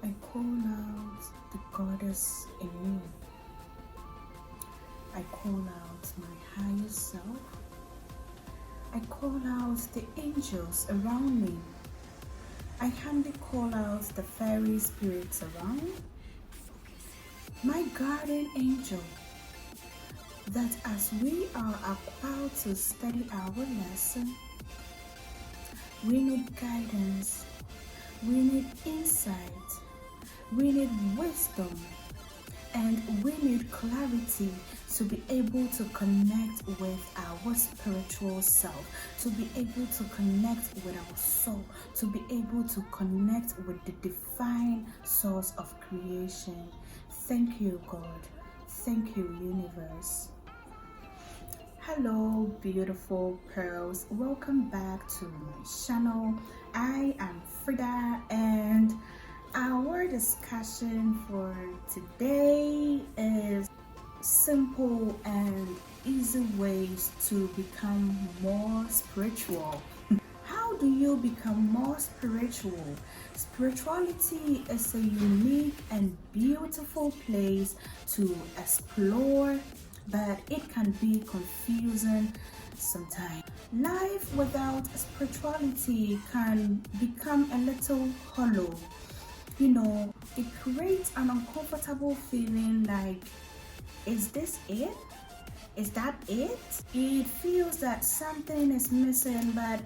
I call out the goddess in me. I call out my higher self. I call out the angels around me. I humbly call out the fairy spirits around. My guardian angel, that as we are about to study our lesson, we need guidance, we need insight, we need wisdom, and we need clarity to be able to connect with our spiritual self, to be able to connect with our soul, to be able to connect with the divine source of creation. Thank you, God. Thank you, universe. Hello, beautiful pearls. Welcome back to my channel. I am Frida, and our discussion for today is simple and easy ways to become more spiritual. How do you become more spiritual? Spirituality is a unique and beautiful place to explore, but it can be confusing sometimes. Life without spirituality can become a little hollow. It creates an uncomfortable feeling like, is this it? Is that it? It feels that something is missing, but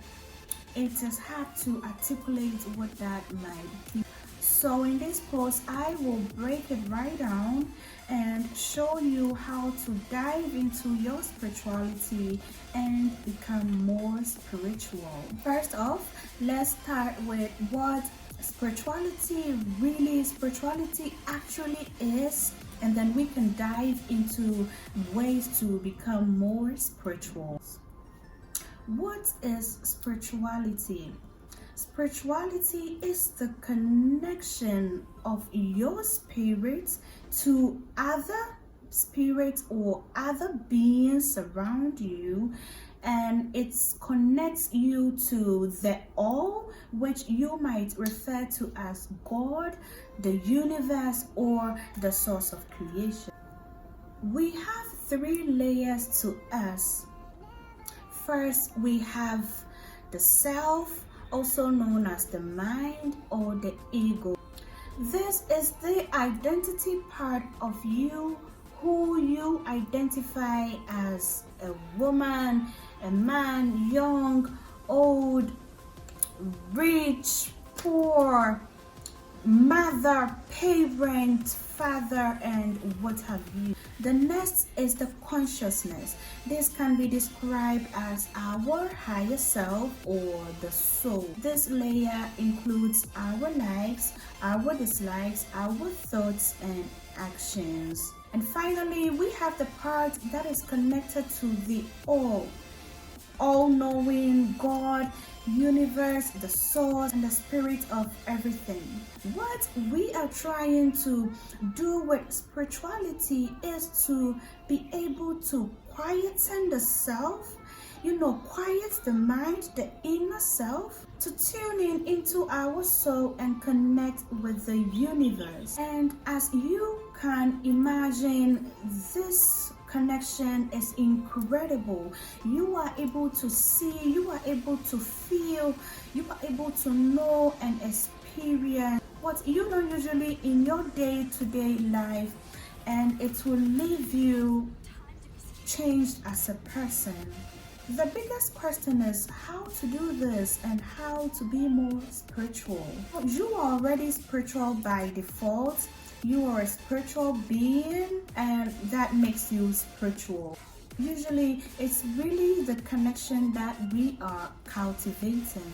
it is hard to articulate what that might be. So in this post, I will break it right down and show you how to dive into your spirituality and become more spiritual. First off, let's start with what spirituality actually is, and then we can dive into ways to become more spiritual. What is spirituality? Spirituality is the connection of your spirit to other spirits or other beings around you, and it connects you to the all, which you might refer to as God, the universe, or the source of creation. We have three layers to us. First, we have the self, also known as the mind or the ego. This is the identity part of you, who you identify as a woman, a man, young, old, rich, poor, mother, parent, father, and what have you. The next is the consciousness. This can be described as our higher self or the soul. This layer includes our likes, our dislikes, our thoughts and actions. And finally, we have the part that is connected to the all-knowing God, universe, the source, and the spirit of everything. What we are trying to do with spirituality is to be able to quieten the self, quiet the mind, the inner self, to tune in into our soul and connect with the universe. And as you can imagine, this connection is incredible. You are able to see, you are able to feel, you are able to know and experience what you know usually in your day-to-day life, and it will leave you changed as a person. The biggest question is how to do this and how to be more spiritual. You are already spiritual by default. You are a spiritual being, and that makes you spiritual. Usually, it's really the connection that we are cultivating.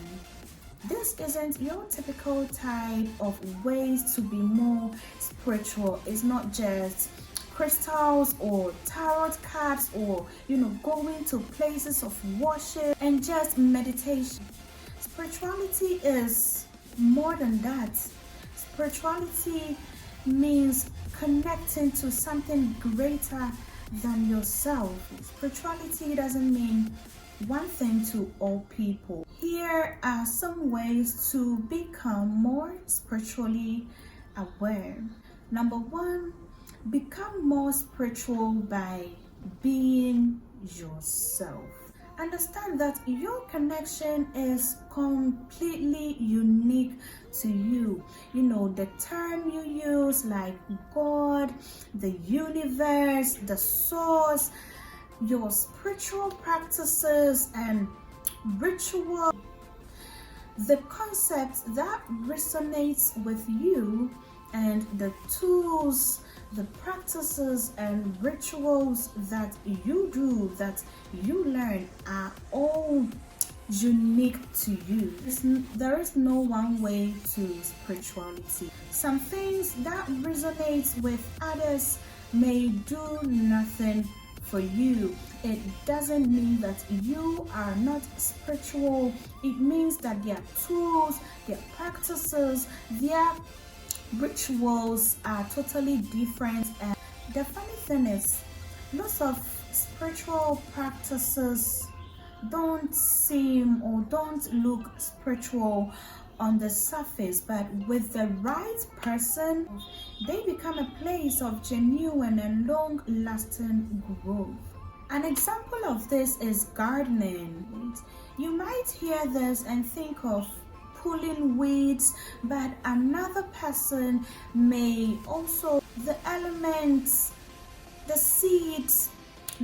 This isn't your typical type of ways to be more spiritual. It's not just crystals or tarot cards or going to places of worship and just meditation. Spirituality is more than that. Spirituality means connecting to something greater than yourself. Spirituality doesn't mean one thing to all people. Here are some ways to become more spiritually aware. Number one, become more spiritual by being yourself. Understand that your connection is completely unique to you. You know, the term you use, like God, the universe, the source, your spiritual practices and ritual, the concepts that resonates with you, and the tools, the practices and rituals that you do, that you learn, are all unique to you. There is no one way to spirituality. Some things that resonate with others may do nothing for you. It doesn't mean that you are not spiritual. It means that their tools, their practices, their rituals are totally different. And the funny thing is, lots of spiritual practices don't seem or don't look spiritual on the surface, but with the right person, they become a place of genuine and long-lasting growth. An example of this is gardening. You might hear this and think of pulling weeds, but another person may also the elements, the seeds,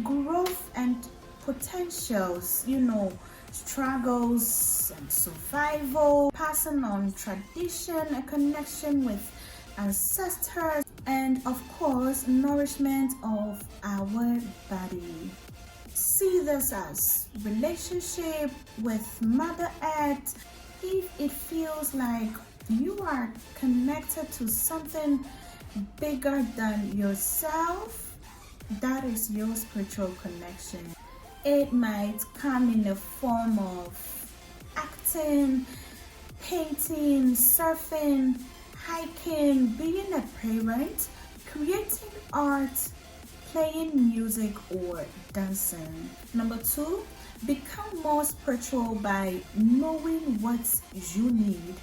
growth and potentials, you know, struggles and survival, passing on tradition, a connection with ancestors, and of course nourishment of our body. See this as relationship with Mother Earth. If it feels like you are connected to something bigger than yourself, that is your spiritual connection. It might come in the form of acting, painting, surfing, hiking, being a parent, creating art, playing music, or dancing. Number two, become more spiritual by knowing what you need.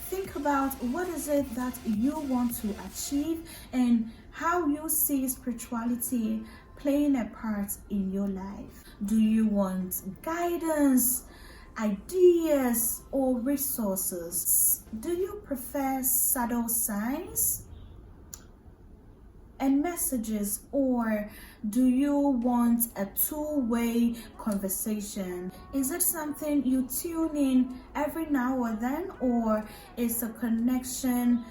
Think about what is it that you want to achieve and how you see spirituality playing a part in your life. Do you want guidance, ideas, or resources? Do you prefer subtle signs and messages, or do you want a two-way conversation? Is it something you tune in every now or then, or is a connection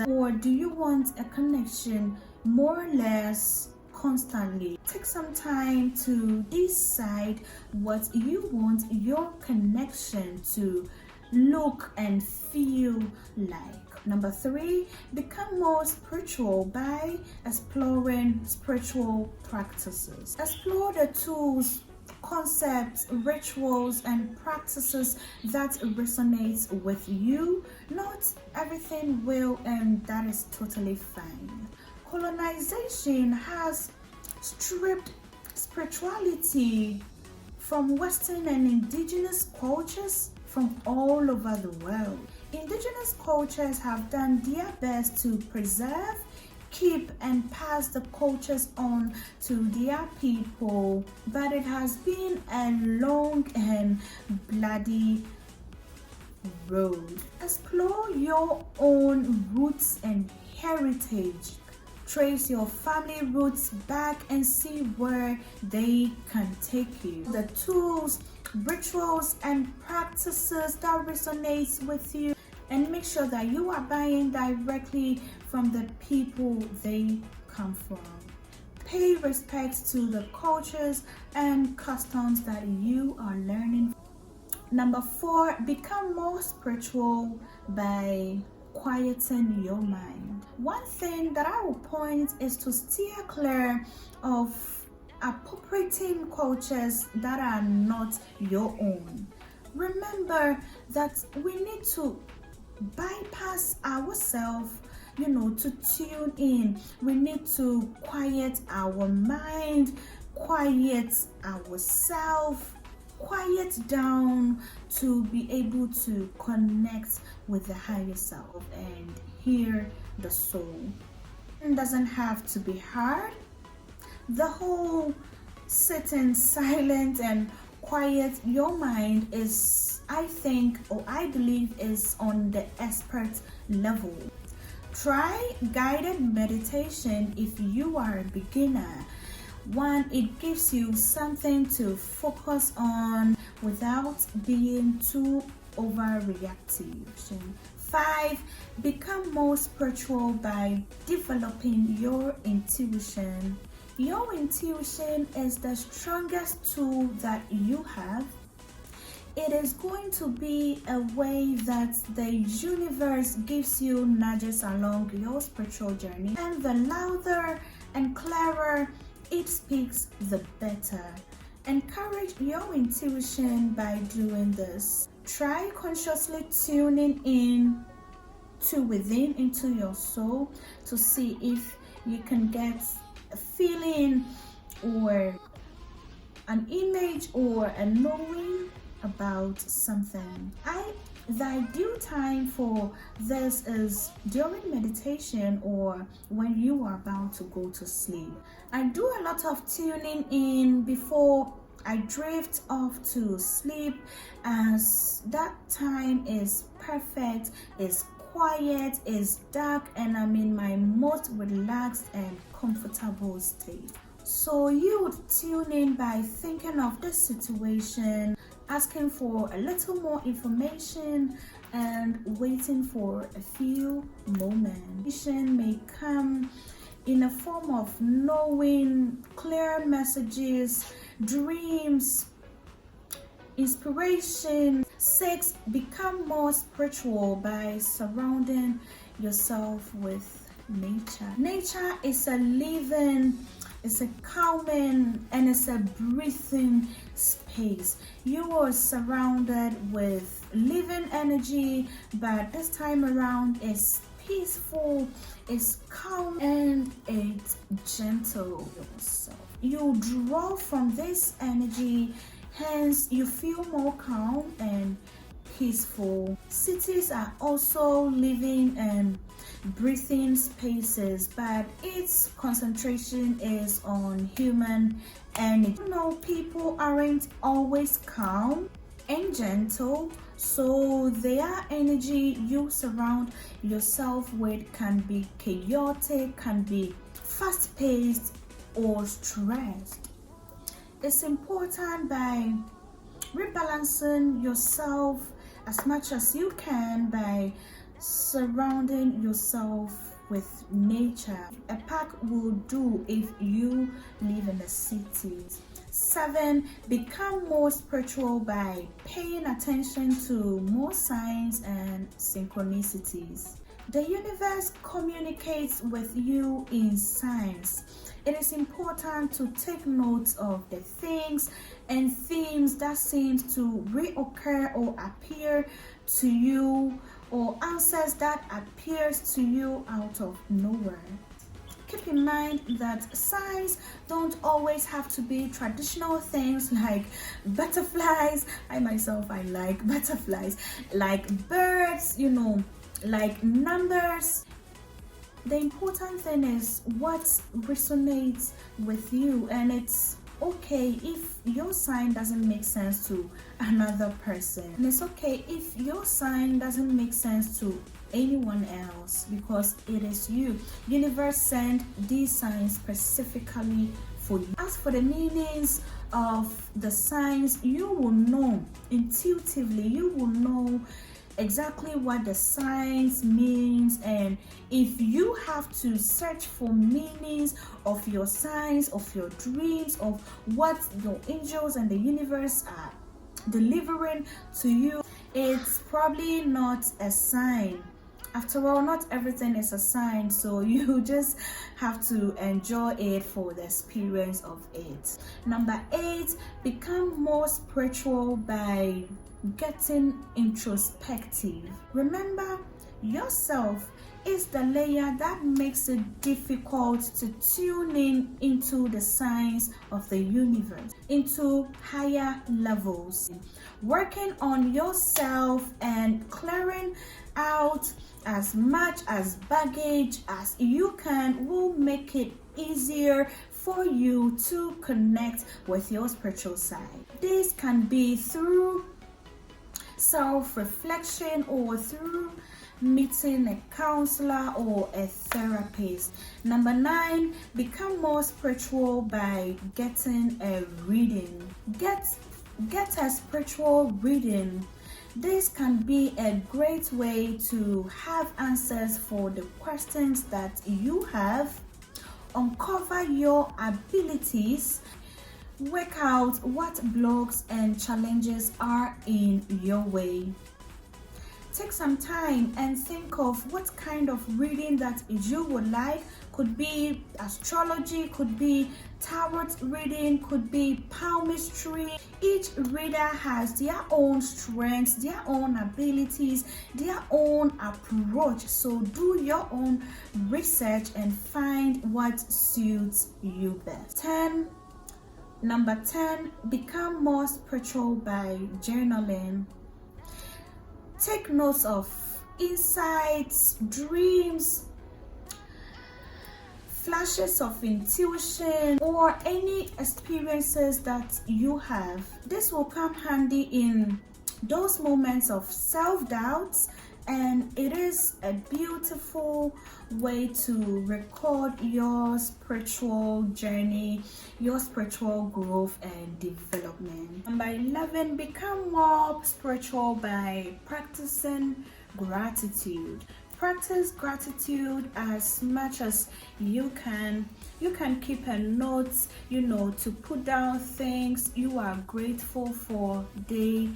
or do you want a connection more or less constantly? Take some time to decide what you want your connection to look and feel like. Number three, become more spiritual by exploring spiritual practices. Explore the tools, concepts, rituals, and practices that resonate with you. Not everything will, and that is totally fine. Colonization has stripped spirituality from Western and indigenous cultures from all over the world. Indigenous cultures have done their best to preserve, keep, and pass the cultures on to their people, but it has been a long and bloody road. Explore your own roots and heritage. Trace your family roots back and see where they can take you. The tools, rituals, and practices that resonate with you, and make sure that you are buying directly from the people they come from. Pay respect to the cultures and customs that you are learning. Number four, become more spiritual by quieting your mind. One thing that I will point is to steer clear of appropriating cultures that are not your own. Remember that we need to bypass ourselves, to tune in. We need to quiet our mind, quiet ourselves, quiet down to be able to connect with the higher self and hear the soul. It doesn't have to be hard. The whole sitting silent and quiet your mind is, I think, or I believe, is on the expert level. Try guided meditation if you are a beginner. One, it gives you something to focus on without being too overreactive. 5, become more spiritual by developing your intuition. Your intuition is the strongest tool that you have. It is going to be a way that the universe gives you nudges along your spiritual journey, and the louder and clearer it speaks, the better. Encourage your intuition by doing this. Try consciously tuning in to within into your soul to see if you can get a feeling or an image or a knowing about something. The ideal time for this is during meditation or when you are about to go to sleep. I do a lot of tuning in before I drift off to sleep, as that time is perfect, is quiet, is dark, and I'm in my most relaxed and comfortable state. So you would tune in by thinking of this situation, asking for a little more information, and waiting for a few moments. Vision may come in a form of knowing, clear messages, dreams, inspiration. 6, become more spiritual by surrounding yourself with nature. Nature is a living, it's a calming, and it's a breathing space. You are surrounded with living energy, but this time around it's peaceful, it's calm, and it's gentle. You draw from this energy, hence you feel more calm and peaceful. Cities are also living and breathing spaces, but its concentration is on human energy. People aren't always calm and gentle, so their energy you surround yourself with can be chaotic, can be fast-paced or stressed. It's important by rebalancing yourself as much as you can by surrounding yourself with nature. A park will do if you live in a city. 7, become more spiritual by paying attention to more signs and synchronicities. The universe communicates with you in signs. It is important to take note of the things and themes that seems to reoccur or appear to you, or answers that appears to you out of nowhere. Keep in mind that signs don't always have to be traditional things like butterflies. I myself, I like butterflies, like birds, like numbers. The important thing is what resonates with you, and it's okay if your sign doesn't make sense to another person, and it's okay if your sign doesn't make sense to anyone else, because it is you. Universe sent these signs specifically for you. As for the meanings of the signs, you will know intuitively, you will know exactly what the signs means, and if you have to search for meanings of your signs, of your dreams, of what your angels and the universe are delivering to you, it's probably not a sign. After all, not everything is a sign, so you just have to enjoy it for the experience of it. Number 8, become more spiritual by getting introspective. Remember, yourself is the layer that makes it difficult to tune in into the signs of the universe, into higher levels. Working on yourself and clearing out as much as baggage as you can will make it easier for you to connect with your spiritual side. This can be through self-reflection or through meeting a counselor or a therapist. Number 9, become more spiritual by getting a reading. Get a spiritual reading. This can be a great way to have answers for the questions that you have, uncover your abilities, work out what blocks and challenges are in your way. Take some time and think of what kind of reading that you would like. Could be astrology, could be tarot reading, could be palmistry. Each reader has their own strengths, their own abilities, their own approach. So do your own research and find what suits you best. Number 10, become more spiritual by journaling. Take notes of insights, dreams, flashes of intuition, or any experiences that you have. This will come handy in those moments of self-doubt, and it is a beautiful way to record your spiritual journey, your spiritual growth and development. Number 11, become more spiritual by practicing gratitude. Practice gratitude as much as you can. You can keep a note, to put down things you are grateful for day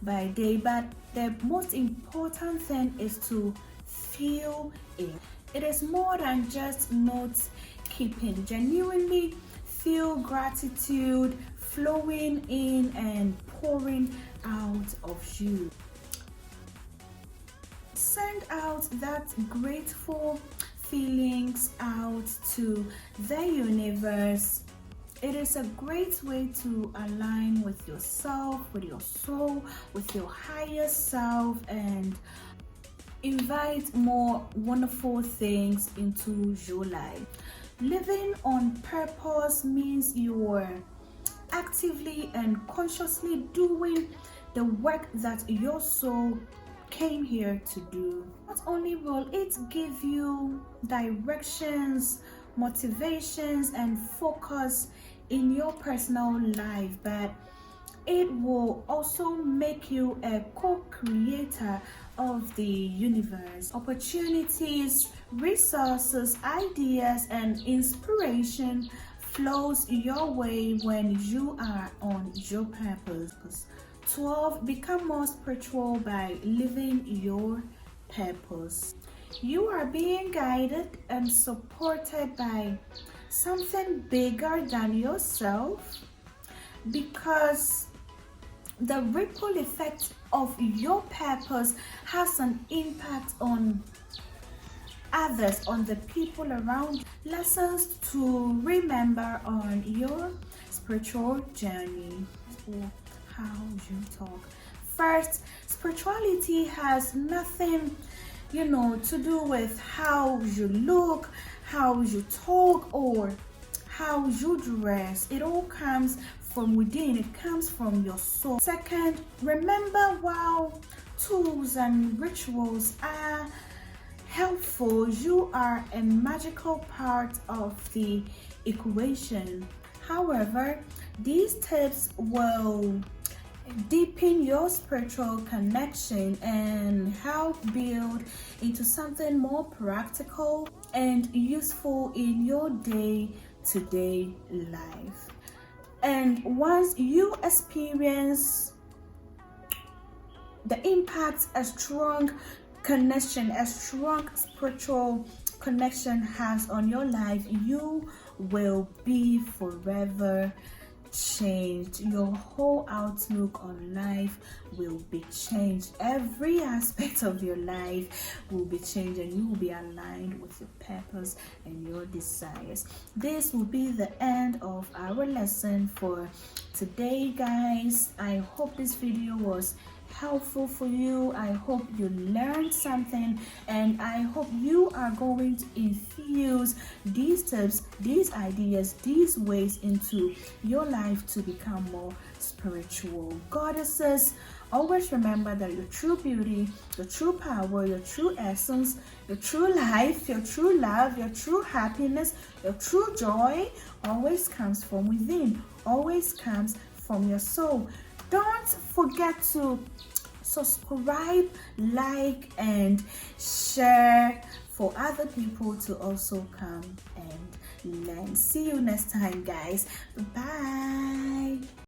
by day, but the most important thing is to feel it. It is more than just note keeping. Genuinely feel gratitude flowing in and pouring out of you. Send out that grateful feelings out to the universe. It is a great way to align with yourself, with your soul, with your higher self, and invite more wonderful things into your life. Living on purpose means you're actively and consciously doing the work that your soul came here to do. Not only will it give you directions, motivations, and focus in your personal life, but it will also make you a co-creator of the universe. Opportunities, resources, ideas, and inspiration flows your way when you are on your purpose. 12, become more spiritual by living your purpose. You are being guided and supported by something bigger than yourself, because the ripple effect of your purpose has an impact on others, on the people around you. Lessons to remember on your spiritual journey, or how you talk. First, spirituality has nothing to do with how you look, how you talk, or how you dress. It all comes from within. It comes from your soul. Second, remember, while tools and rituals are helpful, you are a magical part of the equation. However, these tips will deepen your spiritual connection and help build into something more practical and useful in your day-to-day life. And once you experience the impact a strong connection, a strong spiritual connection has on your life, you will be forever changed. Your whole outlook on life will be changed. Every aspect of your life will be changed, and you will be aligned with your purpose and your desires. This will be the end of our lesson for today, guys. I hope this video was helpful for you. I hope you learned something, and I hope you are going to infuse these tips, these ideas, these ways into your life to become more spiritual. Goddesses, always remember that your true beauty, your true power, your true essence, your true life, your true love, your true happiness, your true joy always comes from within, always comes from your soul. Don't forget to subscribe, like, and share for other people to also come and learn. See you next time, guys. Bye.